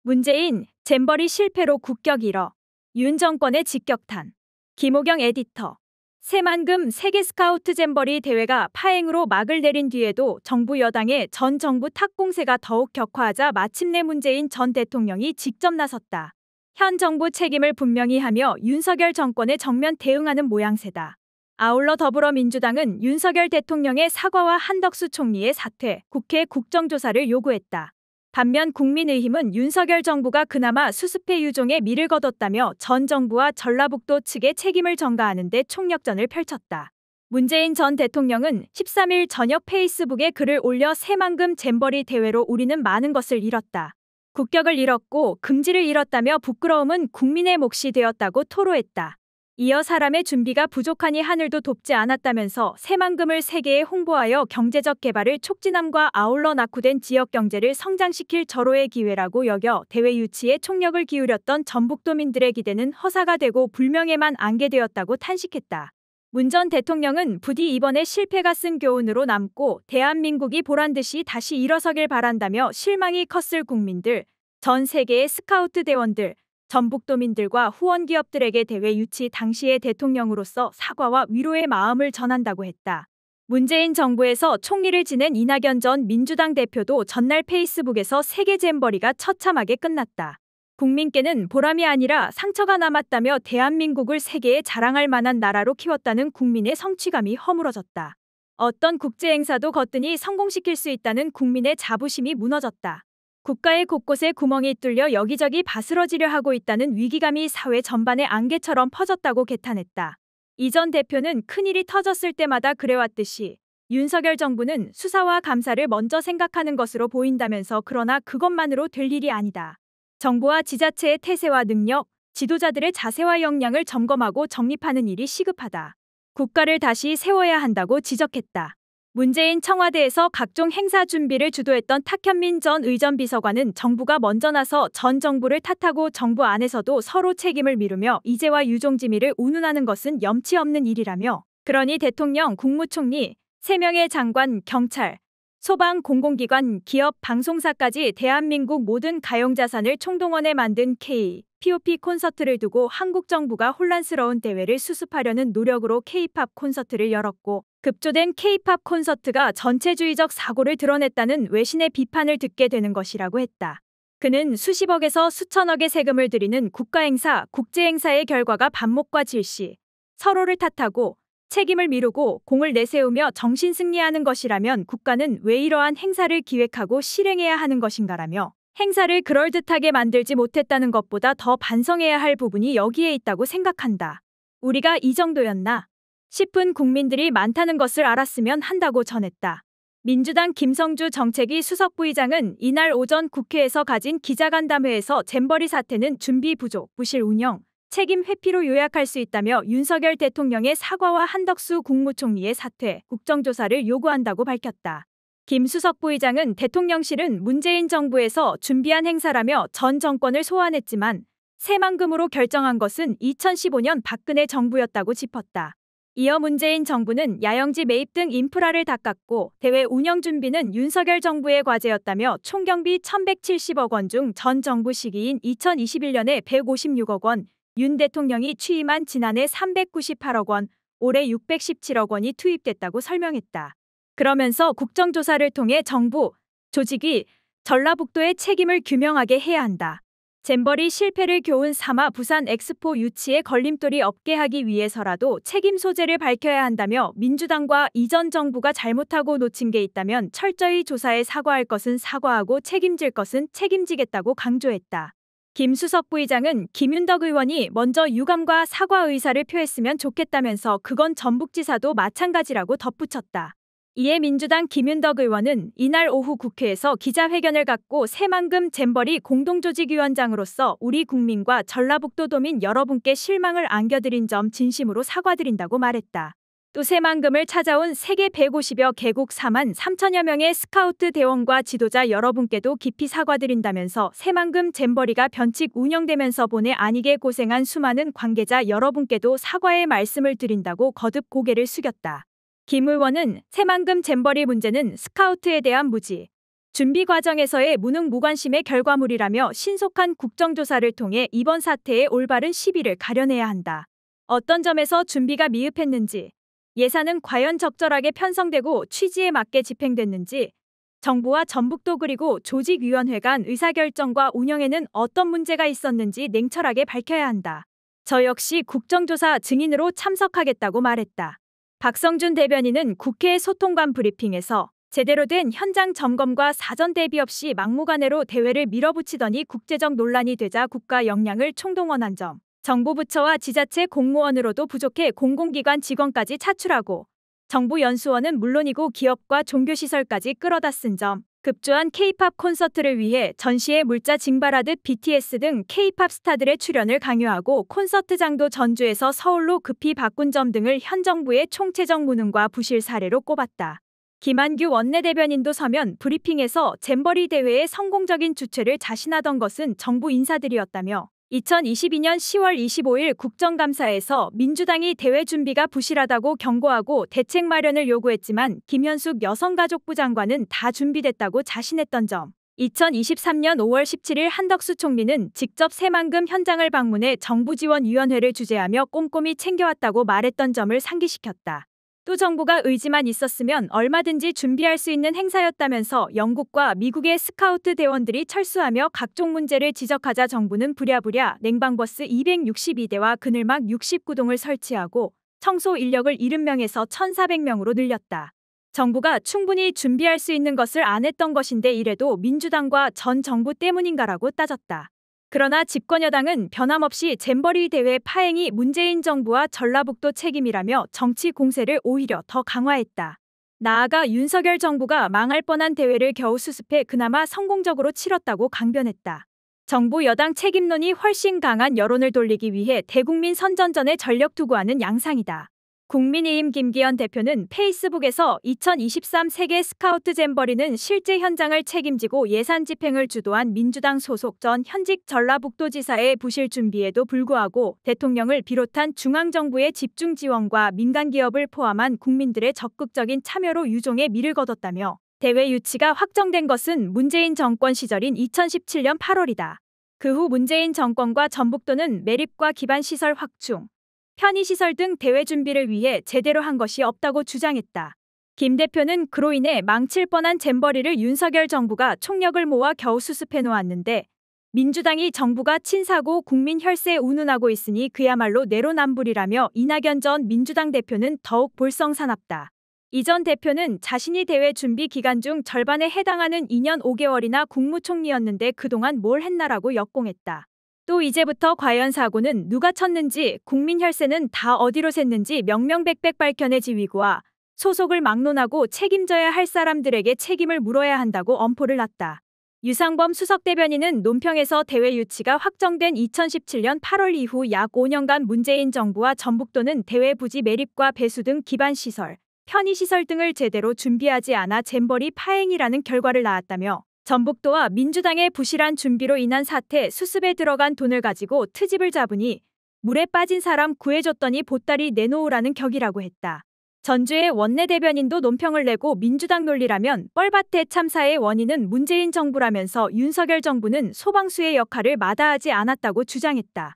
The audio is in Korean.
문재인, 잼버리 실패로 국격 잃어. 윤 정권의 직격탄. 김호경 에디터. 새만금 세계 스카우트 잼버리 대회가 파행으로 막을 내린 뒤에도 정부 여당의 전 정부 탁 공세가 더욱 격화하자 마침내 문재인 전 대통령이 직접 나섰다. 현 정부 책임을 분명히 하며 윤석열 정권에 정면 대응하는 모양새다. 아울러 더불어민주당은 윤석열 대통령의 사과와 한덕수 총리의 사퇴, 국회 국정조사를 요구했다. 반면 국민의힘은 윤석열 정부가 그나마 수습해 유종의 미를 거뒀다며 전 정부와 전라북도 측의 책임을 전가하는 데 총력전을 펼쳤다. 문재인 전 대통령은 13일 저녁 페이스북에 글을 올려 새만금 잼버리 대회로 우리는 많은 것을 잃었다. 국격을 잃었고 긍지를 잃었다며 부끄러움은 국민의 몫이 되었다고 토로했다. 이어 사람의 준비가 부족하니 하늘도 돕지 않았다면서 새만금을 세계에 홍보하여 경제적 개발을 촉진함과 아울러 낙후된 지역 경제를 성장시킬 절호의 기회라고 여겨 대회 유치에 총력을 기울였던 전북도민들의 기대는 허사가 되고 불명예만 안게되었다고 탄식했다. 문 전 대통령은 부디 이번에 실패가 쓴 교훈으로 남고 대한민국이 보란듯이 다시 일어서길 바란다며 실망이 컸을 국민들, 전 세계의 스카우트 대원들, 전북도민들과 후원기업들에게 대회 유치 당시의 대통령으로서 사과와 위로의 마음을 전한다고 했다. 문재인 정부에서 총리를 지낸 이낙연 전 민주당 대표도 전날 페이스북에서 세계 잼버리가 처참하게 끝났다. 국민께는 보람이 아니라 상처가 남았다며 대한민국을 세계에 자랑할 만한 나라로 키웠다는 국민의 성취감이 허물어졌다. 어떤 국제행사도 거뜬히 성공시킬 수 있다는 국민의 자부심이 무너졌다. 국가의 곳곳에 구멍이 뚫려 여기저기 바스러지려 하고 있다는 위기감이 사회 전반에 안개처럼 퍼졌다고 개탄했다. 이 전 대표는 큰일이 터졌을 때마다 그래왔듯이 윤석열 정부는 수사와 감사를 먼저 생각하는 것으로 보인다면서 그러나 그것만으로 될 일이 아니다. 정부와 지자체의 태세와 능력, 지도자들의 자세와 역량을 점검하고 정립하는 일이 시급하다. 국가를 다시 세워야 한다고 지적했다. 문재인 청와대에서 각종 행사 준비를 주도했던 탁현민 전 의전 비서관은 정부가 먼저 나서 전 정부를 탓하고 정부 안에서도 서로 책임을 미루며 이제와 유종지미를 운운하는 것은 염치 없는 일이라며 그러니 대통령, 국무총리, 3명의 장관, 경찰, 소방, 공공기관, 기업, 방송사까지 대한민국 모든 가용자산을 총동원해 만든 K-POP 콘서트를 두고 한국 정부가 혼란스러운 대회를 수습하려는 노력으로 K-팝 콘서트를 열었고 급조된 K-팝 콘서트가 전체주의적 사고를 드러냈다는 외신의 비판을 듣게 되는 것이라고 했다. 그는 수십억에서 수천억의 세금을 들이는 국가행사, 국제행사의 결과가 반목과 질시, 서로를 탓하고 책임을 미루고 공을 내세우며 정신승리하는 것이라면 국가는 왜 이러한 행사를 기획하고 실행해야 하는 것인가라며 행사를 그럴듯하게 만들지 못했다는 것보다 더 반성해야 할 부분이 여기에 있다고 생각한다. 우리가 이 정도였나 싶은 국민들이 많다는 것을 알았으면 한다고 전했다. 민주당 김성주 정책위 수석부의장은 이날 오전 국회에서 가진 기자간담회에서 잼버리 사태는 준비 부족, 부실 운영, 책임 회피로 요약할 수 있다며 윤석열 대통령의 사과와 한덕수 국무총리의 사퇴, 국정조사를 요구한다고 밝혔다. 김 수석부의장은 대통령실은 문재인 정부에서 준비한 행사라며 전 정권을 소환했지만 새만금으로 결정한 것은 2015년 박근혜 정부였다고 짚었다. 이어 문재인 정부는 야영지 매입 등 인프라를 닦았고 대회 운영 준비는 윤석열 정부의 과제였다며 총경비 1,170억 원 중 전 정부 시기인 2021년에 156억 원, 윤 대통령이 취임한 지난해 398억 원, 올해 617억 원이 투입됐다고 설명했다. 그러면서 국정조사를 통해 정부, 조직이 전라북도의 책임을 규명하게 해야 한다. 잼버리 실패를 교훈 삼아 부산 엑스포 유치에 걸림돌이 없게 하기 위해서라도 책임 소재를 밝혀야 한다며 민주당과 이전 정부가 잘못하고 놓친 게 있다면 철저히 조사해 사과할 것은 사과하고 책임질 것은 책임지겠다고 강조했다. 김 수석부의장은 김윤덕 의원이 먼저 유감과 사과 의사를 표했으면 좋겠다면서 그건 전북지사도 마찬가지라고 덧붙였다. 이에 민주당 김윤덕 의원은 이날 오후 국회에서 기자회견을 갖고 새만금 잼버리 공동조직위원장으로서 우리 국민과 전라북도 도민 여러분께 실망을 안겨드린 점 진심으로 사과드린다고 말했다. 또 새만금을 찾아온 세계 150여 개국 4만 3천여 명의 스카우트 대원과 지도자 여러분께도 깊이 사과드린다면서 새만금 잼버리가 변칙 운영되면서 본의 아니게 고생한 수많은 관계자 여러분께도 사과의 말씀을 드린다고 거듭 고개를 숙였다. 김 의원은 새만금 잼버리 문제는 스카우트에 대한 무지, 준비 과정에서의 무능무관심의 결과물이라며 신속한 국정조사를 통해 이번 사태의 올바른 시비를 가려내야 한다. 어떤 점에서 준비가 미흡했는지, 예산은 과연 적절하게 편성되고 취지에 맞게 집행됐는지, 정부와 전북도 그리고 조직위원회 간 의사결정과 운영에는 어떤 문제가 있었는지 냉철하게 밝혀야 한다. 저 역시 국정조사 증인으로 참석하겠다고 말했다. 박성준 대변인은 국회 소통관 브리핑에서 제대로 된 현장 점검과 사전 대비 없이 막무가내로 대회를 밀어붙이더니 국제적 논란이 되자 국가 역량을 총동원한 점, 정부 부처와 지자체 공무원으로도 부족해 공공기관 직원까지 차출하고 정부 연수원은 물론이고 기업과 종교시설까지 끌어다 쓴 점, 급조한 K-팝 콘서트를 위해 전시에 물자 징발하듯 BTS 등 K-팝 스타들의 출연을 강요하고 콘서트장도 전주에서 서울로 급히 바꾼 점 등을 현 정부의 총체적 무능과 부실 사례로 꼽았다. 김한규 원내대변인도 서면 브리핑에서 잼버리 대회의 성공적인 주최를 자신하던 것은 정부 인사들이었다며 2022년 10월 25일 국정감사에서 민주당이 대회 준비가 부실하다고 경고하고 대책 마련을 요구했지만 김현숙 여성가족부 장관은 다 준비됐다고 자신했던 점, 2023년 5월 17일 한덕수 총리는 직접 새만금 현장을 방문해 정부지원위원회를 주재하며 꼼꼼히 챙겨왔다고 말했던 점을 상기시켰다. 또 정부가 의지만 있었으면 얼마든지 준비할 수 있는 행사였다면서 영국과 미국의 스카우트 대원들이 철수하며 각종 문제를 지적하자 정부는 부랴부랴 냉방버스 262대와 그늘막 69동을 설치하고 청소 인력을 70명에서 1,400명으로 늘렸다. 정부가 충분히 준비할 수 있는 것을 안 했던 것인데 이래도 민주당과 전 정부 때문인가라고 따졌다. 그러나 집권여당은 변함없이 잼버리 대회 파행이 문재인 정부와 전라북도 책임이라며 정치 공세를 오히려 더 강화했다. 나아가 윤석열 정부가 망할 뻔한 대회를 겨우 수습해 그나마 성공적으로 치렀다고 강변했다. 정부 여당 책임론이 훨씬 강한 여론을 돌리기 위해 대국민 선전전에 전력 투구하는 양상이다. 국민의힘 김기현 대표는 페이스북에서 2023 세계 스카우트 잼버리는 실제 현장을 책임지고 예산 집행을 주도한 민주당 소속 전 현직 전라북도지사의 부실 준비에도 불구하고 대통령을 비롯한 중앙정부의 집중 지원과 민간기업을 포함한 국민들의 적극적인 참여로 유종의 미를 거뒀다며 대회 유치가 확정된 것은 문재인 정권 시절인 2017년 8월이다. 그 후 문재인 정권과 전북도는 매립과 기반시설 확충, 편의시설 등 대회 준비를 위해 제대로 한 것이 없다고 주장했다. 김 대표는 그로 인해 망칠 뻔한 잼버리를 윤석열 정부가 총력을 모아 겨우 수습해 놓았는데 민주당이 정부가 친사고 국민 혈세에 운운하고 있으니 그야말로 내로남불이라며 이낙연 전 민주당 대표는 더욱 볼썽사납다. 이 전 대표는 자신이 대회 준비 기간 중 절반에 해당하는 2년 5개월이나 국무총리였는데 그동안 뭘 했나라고 역공했다. 또 이제부터 과연 사고는 누가 쳤는지 국민 혈세는 다 어디로 샜는지 명명백백 밝혀내지 위구와 소속을 막론하고 책임져야 할 사람들에게 책임을 물어야 한다고 엄포를 놨다. 유상범 수석대변인은 논평에서 대회 유치가 확정된 2017년 8월 이후 약 5년간 문재인 정부와 전북도는 대회 부지 매립과 배수 등 기반시설, 편의시설 등을 제대로 준비하지 않아 잼버리 파행이라는 결과를 낳았다며 전북도와 민주당의 부실한 준비로 인한 사태 수습에 들어간 돈을 가지고 트집을 잡으니 물에 빠진 사람 구해줬더니 보따리 내놓으라는 격이라고 했다. 전주의 원내대변인도 논평을 내고 민주당 논리라면 뻘밭대 참사의 원인은 문재인 정부라면서 윤석열 정부는 소방수의 역할을 마다하지 않았다고 주장했다.